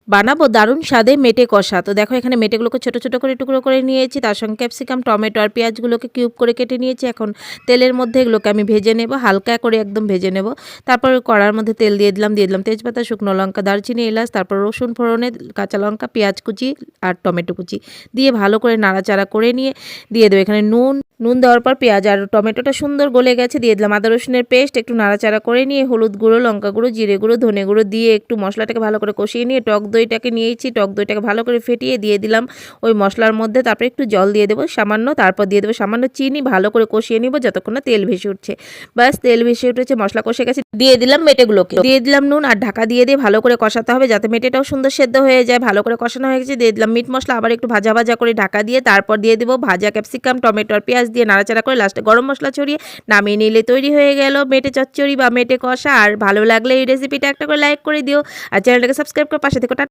বানাবো দারুণ স্বাদে মেটে কষা। তো দেখো এখানে মেটেগুলোকে ছোট, ছোট করে টুকরো করে নিয়েছি। তার সঙ্গে ক্যাপসিকাম, টমেটো আর পেঁয়াজগুলোকে কিউব করে কেটে নিয়েছি। এখন তেলের মধ্যে এগুলোকে আমি ভেজে নেব, হালকা করে একদম ভেজে নেব। তারপর কড়ার মধ্যে তেল দিয়ে দিলাম তেজপাতা, শুকনো লঙ্কা, দারচিনি, এলাচ, তারপর রসুন ফোড়নে কাঁচা লঙ্কা, পেঁয়াজ কুচি আর টমেটো কুচি দিয়ে ভালো করে নাড়াচাড়া করে নিয়ে দিয়ে দেবো এখানে নুন দেওয়ার পর পেঁয়াজ আর টমেটোটা সুন্দর গলে গেছে, দিয়ে দিলাম আদা রসুনের পেস্ট, একটু নাড়াচাড়া করে নিয়ে হলুদ গুঁড়ো, লঙ্কা গুঁড়ো, জিরে গুঁড়ো, ধনে গুঁড়ো দিয়ে একটু মশলাটাকে ভালো করে কষিয়ে নিয়ে টক দইটাকে নিয়েছি, টক দইটাকে ভালো করে ফেটিয়ে দিয়ে দিলাম ওই মশলার মধ্যে। তারপর একটু জল দিয়ে দেবো সামান্য, তারপর দিয়ে দেবো সামান্য চিনি, ভালো করে কষিয়ে নিব যতক্ষণ না তেল ভেসে উঠছে। ব্যাস তেল ভেসে উঠেছে, মশলা কষে গেছে, দিয়ে দিলাম মেটেগুলোকে, দিয়ে দিলাম নুন আর ঢাকা দিয়ে ভালো করে কষাতে হবে যাতে মেটেটাও সুন্দর সেদ্ধ হয়ে যায়। ভালো করে কষানো হয়ে গেছে, দিয়ে দিলাম মিট মশলা, আবার একটু ভাজা ভাজা করে ঢাকা দিয়ে তারপর দিয়ে দেবো ভাজা ক্যাপসিকাম, টমেটো আর পেঁয়াজ দিয়ে নাড়াচাড়া করে লাস্টে গরম মশলা ছড়িয়ে নামিয়ে নিলে তৈরি হয়ে গেল মেটে চচ্চড়ি বা মেটে কষা। আর ভালো লাগলে এই রেসিপিটা একটা করে লাইক করে দিও আর চ্যানেলটাকে সাবস্ক্রাইব করে পাশে থেকে